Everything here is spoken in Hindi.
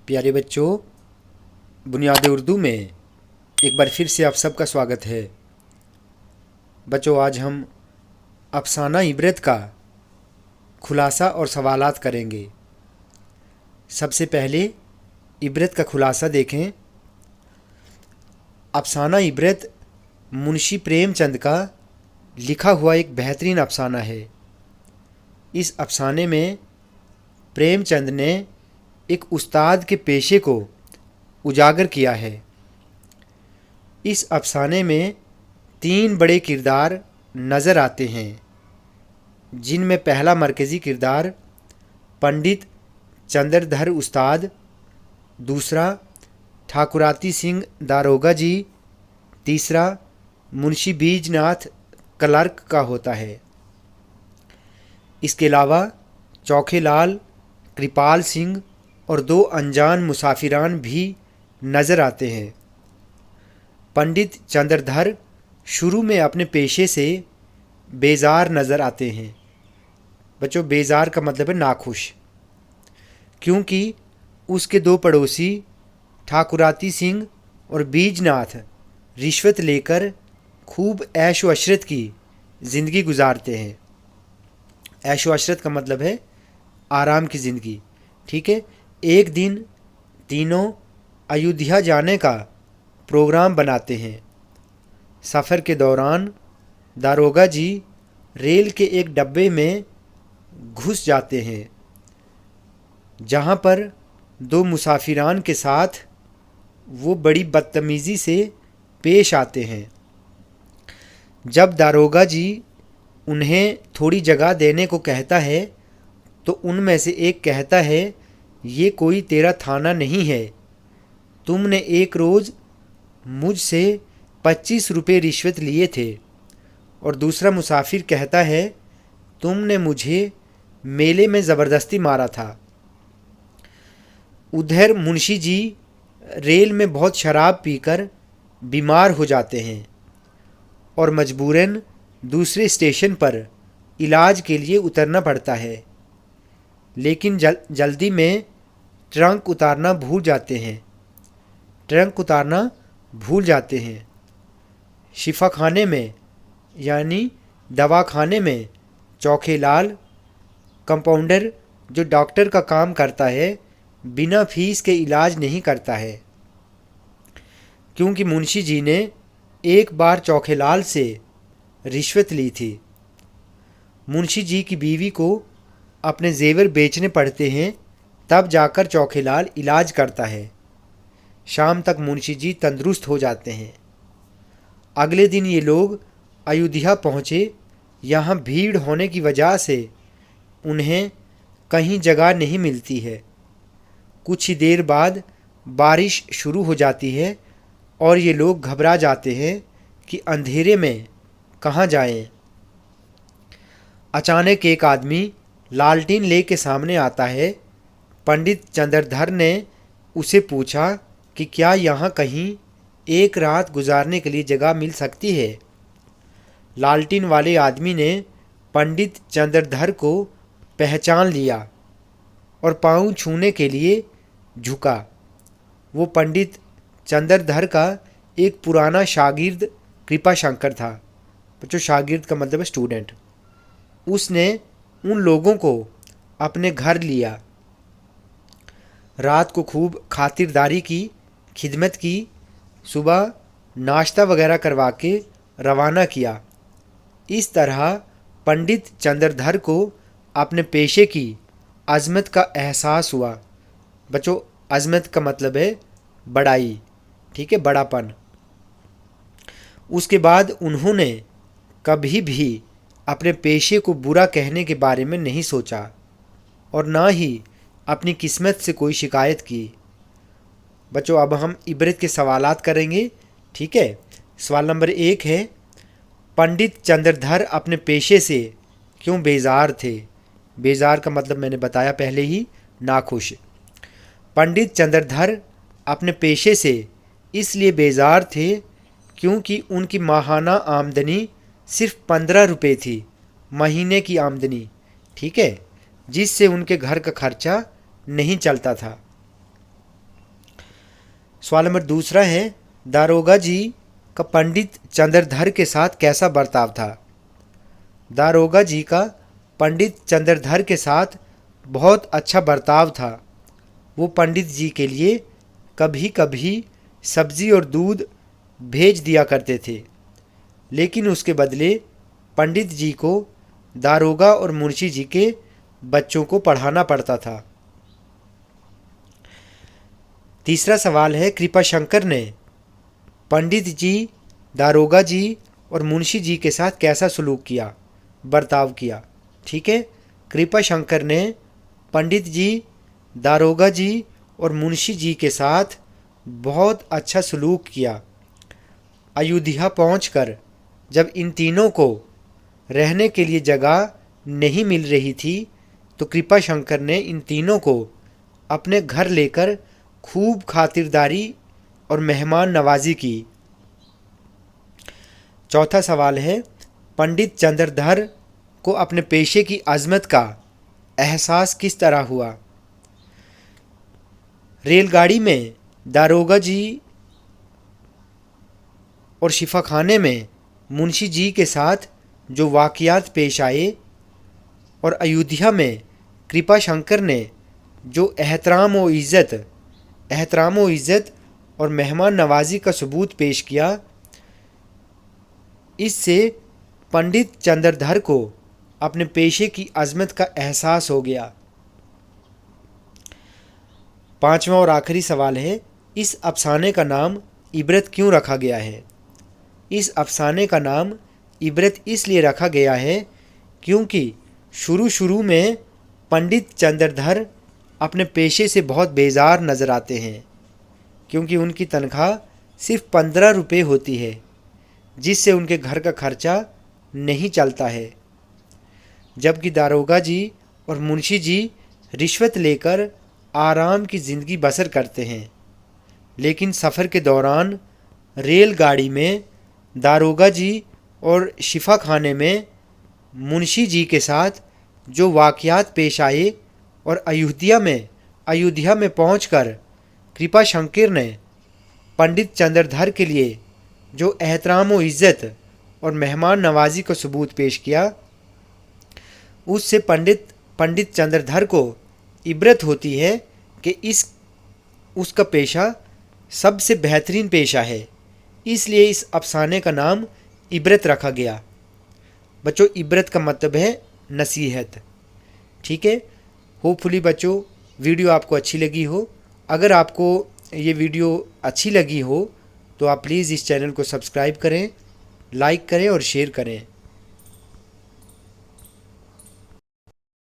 प्यारे बच्चों, बुनियाद उर्दू में एक बार फिर से आप सबका स्वागत है। बच्चों, आज हम अफसाना इबरत का खुलासा और सवालात करेंगे। सबसे पहले इबरत का खुलासा देखें। अफसाना इबरत मुंशी प्रेमचंद का लिखा हुआ एक बेहतरीन अफसाना है। इस अफसाने में प्रेमचंद ने एक उस्ताद के पेशे को उजागर किया है। इस अफसाने में 3 बड़े किरदार नज़र आते हैं, जिनमें पहला मरकज़ी किरदार पंडित चंद्रधर उस्ताद, दूसरा ठाकुराती सिंह दारोगा जी, तीसरा मुंशी बीजनाथ क्लर्क का होता है। इसके अलावा चौखेलाल, कृपाल सिंह और 2 अनजान मुसाफिरान भी नज़र आते हैं। पंडित चंद्रधर शुरू में अपने पेशे से बेजार नज़र आते हैं। बच्चों, बेजार का मतलब है नाखुश, क्योंकि उसके 2 पड़ोसी ठाकुराती सिंह और बीजनाथ रिश्वत लेकर खूब ऐशो अशरत की ज़िंदगी गुजारते हैं। ऐशो अशरत का मतलब है आराम की ज़िंदगी। ठीक है। एक दिन तीनों अयोध्या जाने का प्रोग्राम बनाते हैं। सफ़र के दौरान दारोगा जी रेल के एक डब्बे में घुस जाते हैं, जहां पर 2 मुसाफिरान के साथ वो बड़ी बदतमीज़ी से पेश आते हैं। जब दारोगा जी उन्हें थोड़ी जगह देने को कहता है, तो उनमें से एक कहता है, ये कोई तेरा थाना नहीं है। तुमने एक रोज़ मुझसे 25 रुपये रिश्वत लिए थे। और दूसरा मुसाफिर कहता है, तुमने मुझे मेले में ज़बरदस्ती मारा था। उधर मुंशी जी रेल में बहुत शराब पीकर बीमार हो जाते हैं और मजबूरन दूसरे स्टेशन पर इलाज के लिए उतरना पड़ता है, लेकिन जल्दी में ट्रंक उतारना भूल जाते हैं। शिफा खाने में यानी दवा खाने में चौखेलाल कंपाउंडर, जो डॉक्टर का काम करता है, बिना फीस के इलाज नहीं करता है, क्योंकि मुंशी जी ने एक बार चौखेलाल से रिश्वत ली थी। मुंशी जी की बीवी को अपने जेवर बेचने पड़ते हैं, तब जाकर चौखेलाल इलाज करता है। शाम तक मुंशी जी तंदुरुस्त हो जाते हैं। अगले दिन ये लोग अयोध्या पहुँचे। यहाँ भीड़ होने की वजह से उन्हें कहीं जगह नहीं मिलती है। कुछ ही देर बाद बारिश शुरू हो जाती है और ये लोग घबरा जाते हैं कि अंधेरे में कहाँ जाएं। अचानक एक आदमी लालटेन लेके सामने आता है। पंडित चंद्रधर ने उसे पूछा कि क्या यहाँ कहीं एक रात गुजारने के लिए जगह मिल सकती है। लालटेन वाले आदमी ने पंडित चंद्रधर को पहचान लिया और पाँव छूने के लिए झुका। वो पंडित चंद्रधर का एक पुराना शागिर्द कृपाशंकर था। बच्चों, शागिर्द का मतलब है स्टूडेंट। उसने उन लोगों को अपने घर लिया, रात को खूब खातिरदारी की, खिदमत की, सुबह नाश्ता वगैरह करवा के रवाना किया। इस तरह पंडित चंद्रधर को अपने पेशे की अज़मत का एहसास हुआ। बच्चों, अज़मत का मतलब है बड़ाई। ठीक है, बड़ापन। उसके बाद उन्होंने कभी भी अपने पेशे को बुरा कहने के बारे में नहीं सोचा और ना ही अपनी किस्मत से कोई शिकायत की। बच्चों, अब हम इबरत के सवालात करेंगे। ठीक है। सवाल नंबर 1 है, पंडित चंद्रधर अपने पेशे से क्यों बेजार थे। बेजार का मतलब मैंने बताया पहले ही, नाखुश। पंडित चंद्रधर अपने पेशे से इसलिए बेजार थे क्योंकि उनकी माहाना आमदनी सिर्फ 15 रुपये थी, महीने की आमदनी। ठीक है, जिससे उनके घर का खर्चा नहीं चलता था। सवाल नंबर दूसरा है, दारोगा जी का पंडित चंद्रधर के साथ कैसा बर्ताव था? दारोगा जी का पंडित चंद्रधर के साथ बहुत अच्छा बर्ताव था। वो पंडित जी के लिए कभी कभी सब्जी और दूध भेज दिया करते थे, लेकिन उसके बदले पंडित जी को दारोगा और मुंशी जी के बच्चों को पढ़ाना पड़ता था। तीसरा सवाल है, कृपाशंकर ने पंडित जी, दारोगा जी और मुंशी जी के साथ कैसा सलूक किया, बर्ताव किया? ठीक है, कृपाशंकर ने पंडित जी, दारोगा जी और मुंशी जी के साथ बहुत अच्छा सलूक किया। अयोध्या पहुंचकर जब इन तीनों को रहने के लिए जगह नहीं मिल रही थी, तो कृपाशंकर ने इन तीनों को अपने घर लेकर खूब खातिरदारी और मेहमान नवाजी की। चौथा सवाल है, पंडित चंद्रधर को अपने पेशे की अजमत का एहसास किस तरह हुआ? रेलगाड़ी में दारोगा जी और शिफाखाने में मुंशी जी के साथ जो वाक़यात पेश आए और अयोध्या में कृपाशंकर ने जो एहतराम व इज़्ज़त और मेहमान नवाजी का सबूत पेश किया, इससे पंडित चंद्रधर को अपने पेशे की अजमत का एहसास हो गया। पांचवा और आखिरी सवाल है, इस अफसाने का नाम इबरत क्यों रखा गया है? इस अफसाने का नाम इबरत इसलिए रखा गया है क्योंकि शुरू में पंडित चंद्रधर अपने पेशे से बहुत बेजार नज़र आते हैं, क्योंकि उनकी तनख्वाह सिर्फ 15 रुपये होती है, जिससे उनके घर का खर्चा नहीं चलता है। जबकि दारोगा जी और मुंशी जी रिश्वत लेकर आराम की ज़िंदगी बसर करते हैं, लेकिन सफ़र के दौरान रेलगाड़ी में दारोगा जी और शिफाखाने में मुंशी जी के साथ जो वाक़यात पेश आए और अयोध्या में पहुंचकर कृपाशंकर ने पंडित चंद्रधर के लिए जो एहतराम व इज़्ज़त और मेहमान नवाजी का सबूत पेश किया, उससे पंडित चंद्रधर को इबरत होती है कि उसका पेशा सबसे बेहतरीन पेशा है, इसलिए इस अफसाने का नाम इबरत रखा गया। बच्चों, इबरत का मतलब है नसीहत। ठीक है, होपफुली बच्चों वीडियो आपको अच्छी लगी हो। अगर आपको ये वीडियो अच्छी लगी हो तो आप प्लीज़ इस चैनल को सब्सक्राइब करें, लाइक करें और शेयर करें।